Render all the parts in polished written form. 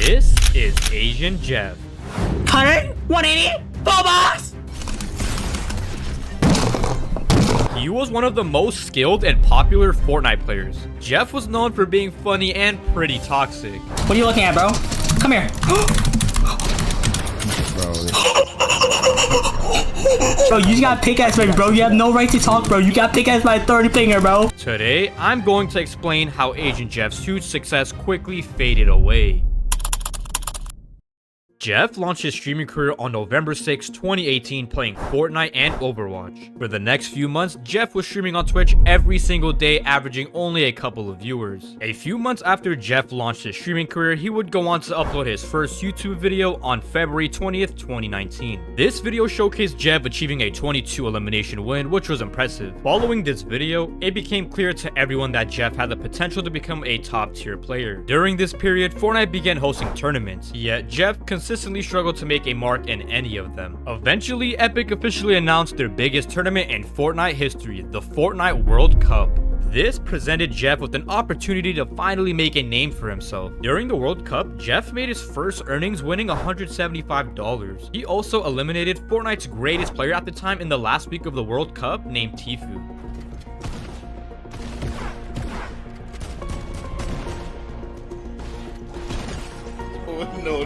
This is AsianJeff. 100, 180, full box! He was one of the most skilled and popular Fortnite players. Jeff was known for being funny and pretty toxic. What are you looking at, bro? Come here. Bro, you just got pickaxe, baby, bro. You have no right to talk, bro. You got pickaxe by 30 finger, bro. Today, I'm going to explain how AsianJeff's huge success quickly faded away. Jeff launched his streaming career on November 6, 2018, playing Fortnite and Overwatch. For the next few months, Jeff was streaming on Twitch every single day, averaging only a couple of viewers. A few months after Jeff launched his streaming career, he would go on to upload his first YouTube video on February 20th, 2019. This video showcased Jeff achieving a 22 elimination win, which was impressive. Following this video, it became clear to everyone that Jeff had the potential to become a top-tier player. During this period, Fortnite began hosting tournaments, yet Jeff consistently struggled to make a mark in any of them. Eventually, Epic officially announced their biggest tournament in Fortnite history, the Fortnite World Cup. This presented Jeff with an opportunity to finally make a name for himself. During the World Cup, Jeff made his first earnings, winning $175. He also eliminated Fortnite's greatest player at the time in the last week of the World Cup, named Tfue. No.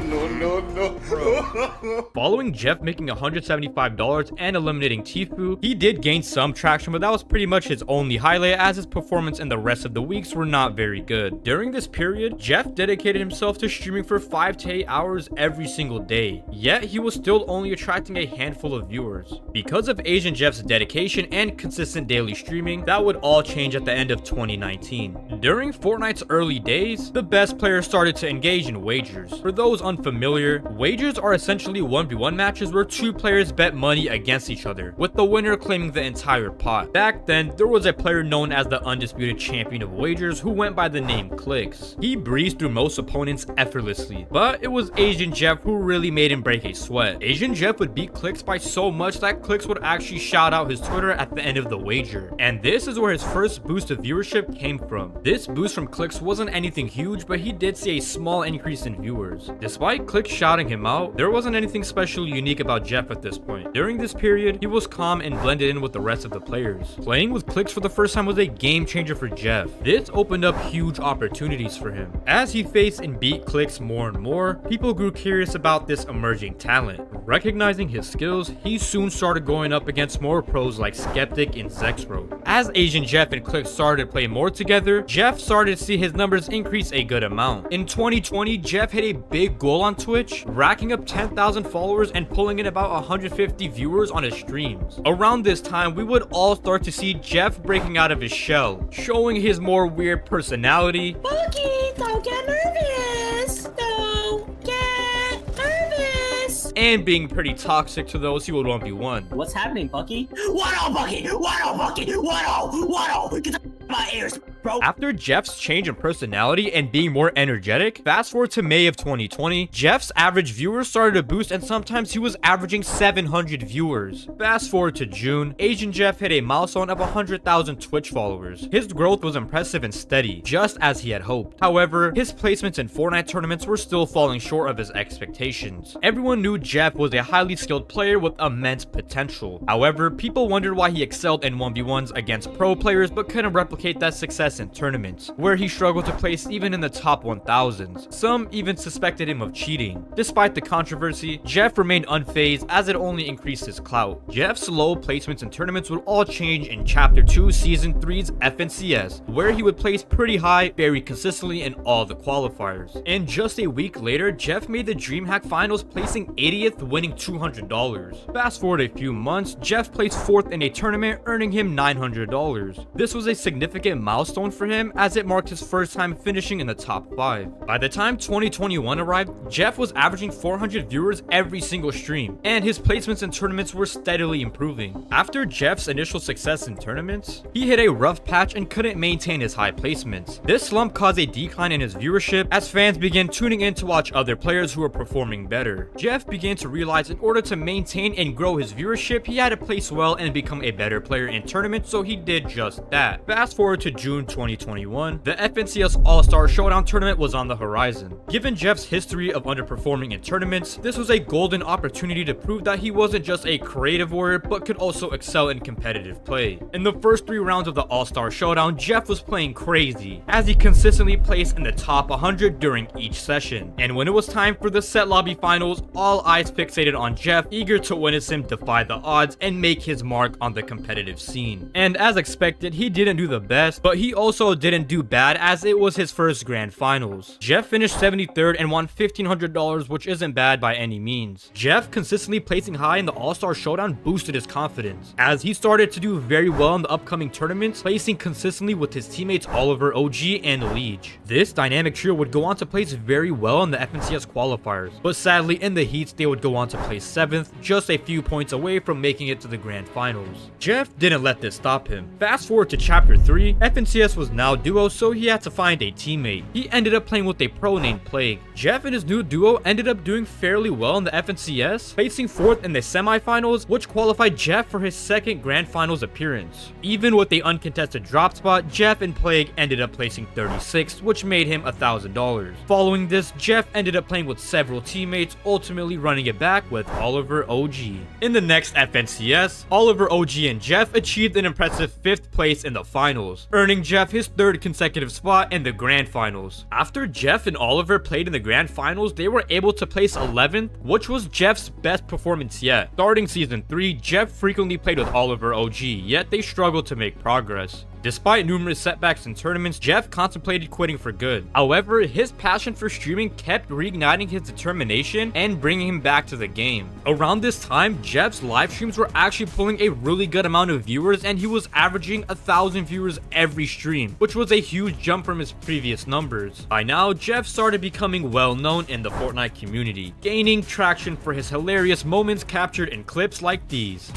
Following Jeff making $175 and eliminating Tfue, he did gain some traction, but that was pretty much his only highlight, as his performance in the rest of the weeks were not very good. During this period, Jeff dedicated himself to streaming for 5 to 8 hours every single day, yet he was still only attracting a handful of viewers. Because of AsianJeff's dedication and consistent daily streaming, that would all change at the end of 2019. During Fortnite's early days, the best players started to engage in wagers. For those unfamiliar, wagers are essentially 1v1 matches where two players bet money against each other, with the winner claiming the entire pot. Back then, there was a player known as the undisputed champion of wagers who went by the name Clix. He breezed through most opponents effortlessly, but it was AsianJeff who really made him break a sweat. AsianJeff would beat Clix by so much that Clix would actually shout out his Twitter at the end of the wager. And this is where his first boost of viewership came from. This boost from Clix wasn't anything huge, but he did see a small increase in viewers. Despite Clix shouting him out, there wasn't anything specially unique about Jeff at this point. During this period, he was calm and blended in with the rest of the players. Playing with Clix for the first time was a game changer for Jeff. This opened up huge opportunities for him. As he faced and beat Clix more and more, people grew curious about this emerging talent. Recognizing his skills, he soon started going up against more pros like Skeptic and Zexro. As AsianJeff and Clix started to play more together, Jeff started to see his numbers increase a good amount. In 2020, Jeff hit a big goal on Twitch, racking up 10,000 followers and pulling in about 150 viewers on his streams. Around this time, we would all start to see Jeff breaking out of his shell, showing his more weird personality. Bucky, don't get nervous. Don't get nervous. And being pretty toxic to those he would 1v1. What's happening, Bucky? 1-0, Bucky! 1-0, Bucky! 1-0! 1-0! Get the my ears, bro. After Jeff's change in personality and being more energetic, fast forward to May of 2020, Jeff's average viewers started to boost, and sometimes he was averaging 700 viewers. Fast forward to June, AsianJeff hit a milestone of 100,000 Twitch followers. His growth was impressive and steady, just as he had hoped. However, his placements in Fortnite tournaments were still falling short of his expectations. Everyone knew Jeff was a highly skilled player with immense potential. However, people wondered why he excelled in 1v1s against pro players but couldn't replicate that success in tournaments, where he struggled to place even in the top 1000s. Some even suspected him of cheating. Despite the controversy, Jeff remained unfazed, as it only increased his clout. Jeff's low placements in tournaments would all change in Chapter 2 Season 3's FNCS, where he would place pretty high very consistently in all the qualifiers. And just a week later, Jeff made the DreamHack Finals, placing 80th, winning $200. Fast forward a few months, Jeff placed 4th in a tournament, earning him $900. This was a significant milestone for him, as it marked his first time finishing in the top 5. By the time 2021 arrived, Jeff was averaging 400 viewers every single stream, and his placements in tournaments were steadily improving. After Jeff's initial success in tournaments, he hit a rough patch and couldn't maintain his high placements. This slump caused a decline in his viewership as fans began tuning in to watch other players who were performing better. Jeff began to realize in order to maintain and grow his viewership, he had to place well and become a better player in tournaments, so he did just that. Fast forward to June 2021, the FNCS All-Star Showdown tournament was on the horizon. Given Jeff's history of underperforming in tournaments, this was a golden opportunity to prove that he wasn't just a creative warrior, but could also excel in competitive play. In the first 3 rounds of the All-Star Showdown, Jeff was playing crazy, as he consistently placed in the top 100 during each session. And when it was time for the set lobby finals, all eyes fixated on Jeff, eager to witness him defy the odds and make his mark on the competitive scene. And as expected, he didn't do the best, but he also didn't do bad, as it was his first grand finals. Jeff finished 73rd and won $1,500, which isn't bad by any means. Jeff consistently placing high in the All-Star Showdown boosted his confidence, as he started to do very well in the upcoming tournaments, placing consistently with his teammates Oliver, OG, and Liege. This dynamic trio would go on to place very well in the FNCS qualifiers, but sadly in the heats they would go on to place 7th, just a few points away from making it to the grand finals. Jeff didn't let this stop him. Fast forward to chapter 3, FNCS was now duo, so he had to find a teammate. He ended up playing with a pro named Plague. Jeff and his new duo ended up doing fairly well in the FNCS, placing 4th in the semifinals, which qualified Jeff for his second grand finals appearance. Even with the uncontested drop spot, Jeff and Plague ended up placing 36th, which made him $1,000. Following this, Jeff ended up playing with several teammates, ultimately running it back with Oliver, OG. In the next FNCS, Oliver, OG, and Jeff achieved an impressive 5th place in the finals, earning Jeff his 3rd consecutive spot in the grand finals. After Jeff and Oliver played in the grand finals, they were able to place 11th, which was Jeff's best performance yet. Starting season 3, Jeff frequently played with Oliver, OG, yet they struggled to make progress. Despite numerous setbacks in tournaments, Jeff contemplated quitting for good. However, his passion for streaming kept reigniting his determination and bringing him back to the game. Around this time, Jeff's live streams were actually pulling a really good amount of viewers, and he was averaging 1,000 viewers every stream, which was a huge jump from his previous numbers. By now, Jeff started becoming well known in the Fortnite community, gaining traction for his hilarious moments captured in clips like these.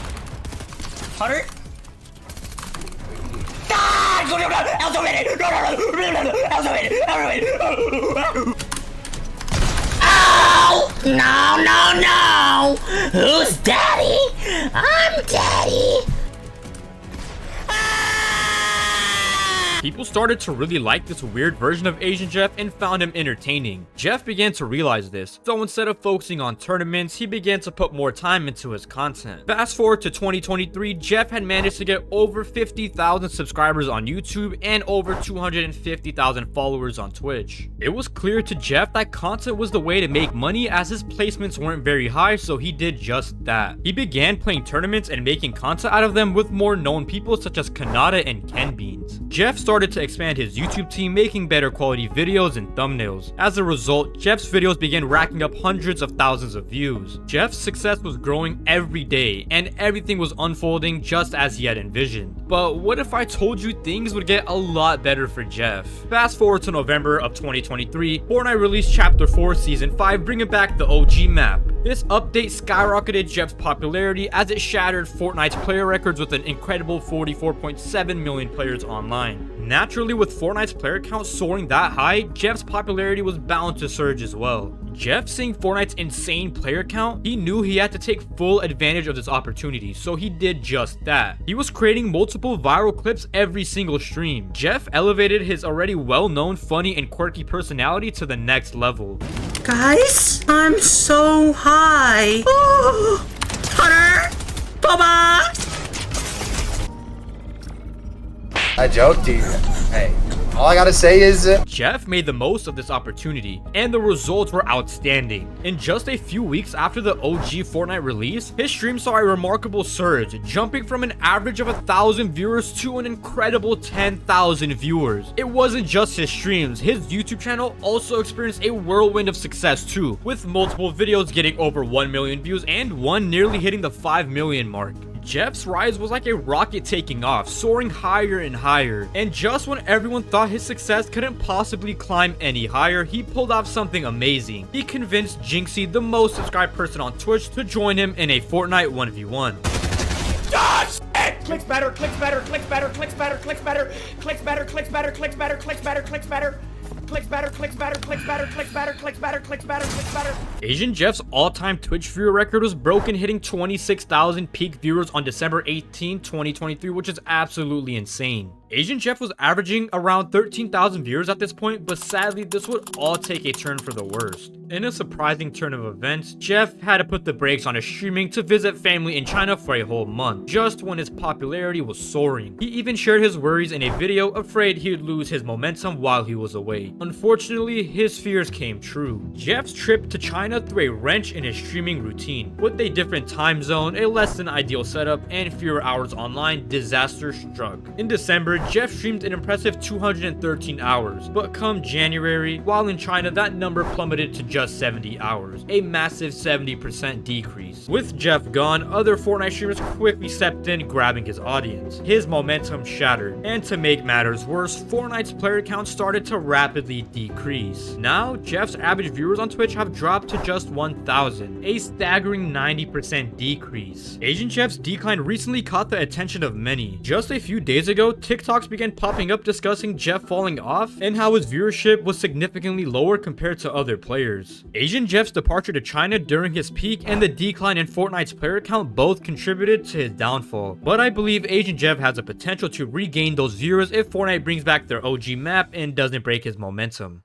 Hunter? Oh! No! Who's daddy? I'm daddy! People started to really like this weird version of AsianJeff and found him entertaining. Jeff began to realize this, so instead of focusing on tournaments, he began to put more time into his content. Fast forward to 2023, Jeff had managed to get over 50,000 subscribers on YouTube and over 250,000 followers on Twitch. It was clear to Jeff that content was the way to make money, as his placements weren't very high, so he did just that. He began playing tournaments and making content out of them with more known people such as Kanata and Ken Beans. Jeff started to expand his YouTube team, making better quality videos and thumbnails. As a result, Jeff's videos began racking up hundreds of thousands of views. Jeff's success was growing every day, and everything was unfolding just as he had envisioned. But what if I told you things would get a lot better for Jeff? Fast forward to November of 2023, Fortnite released Chapter 4 Season 5, bringing back the OG map. This update skyrocketed Jeff's popularity as it shattered Fortnite's player records with an incredible 44.7 million players online. Naturally, with Fortnite's player count soaring that high, Jeff's popularity was bound to surge as well. Jeff, seeing Fortnite's insane player count, he knew he had to take full advantage of this opportunity, so he did just that. He was creating multiple viral clips every single stream. Jeff elevated his already well-known, funny, and quirky personality to the next level. Guys, I'm so high. Oh, Hunter! Baba! I joked, dude. Hey, all I gotta say is... Jeff made the most of this opportunity, and the results were outstanding. In just a few weeks after the OG Fortnite release, his stream saw a remarkable surge, jumping from an average of 1,000 viewers to an incredible 10,000 viewers. It wasn't just his streams, his YouTube channel also experienced a whirlwind of success too, with multiple videos getting over 1 million views and one nearly hitting the 5 million mark. Jeff's rise was like a rocket taking off, soaring higher and higher. And just when everyone thought his success couldn't possibly climb any higher, he pulled off something amazing. He convinced Jinxie, the most subscribed person on Twitch, to join him in a Fortnite 1v1. Clix better, Clix better, Clix better, Clix better, Clix better, Clix better, Clix better, Clix better, Clix better, Clix better. Clix better, Clix better, Clix better, Clix better, Clix better, Clix better, Clix better. AsianJeff's all-time Twitch viewer record was broken, hitting 26,000 peak viewers on December 18, 2023, which is absolutely insane. AsianJeff was averaging around 13,000 viewers at this point, but sadly this would all take a turn for the worst. In a surprising turn of events, Jeff had to put the brakes on his streaming to visit family in China for a whole month, just when his popularity was soaring. He even shared his worries in a video, afraid he would lose his momentum while he was away. Unfortunately, his fears came true. Jeff's trip to China threw a wrench in his streaming routine. With a different time zone, a less than ideal setup, and fewer hours online, disaster struck. In December, Jeff streamed an impressive 213 hours, but come January, while in China, that number plummeted to just 70 hours, a massive 70% decrease. With Jeff gone, other Fortnite streamers quickly stepped in, grabbing his audience. His momentum shattered, and to make matters worse, Fortnite's player count started to rapidly decrease. Now, Jeff's average viewers on Twitch have dropped to just 1,000, a staggering 90% decrease. AsianJeff's decline recently caught the attention of many. Just a few days ago, TikToks began popping up discussing Jeff falling off and how his viewership was significantly lower compared to other players. AsianJeff's departure to China during his peak and the decline in Fortnite's player count both contributed to his downfall, but I believe AsianJeff has the potential to regain those viewers if Fortnite brings back their OG map and doesn't break his momentum.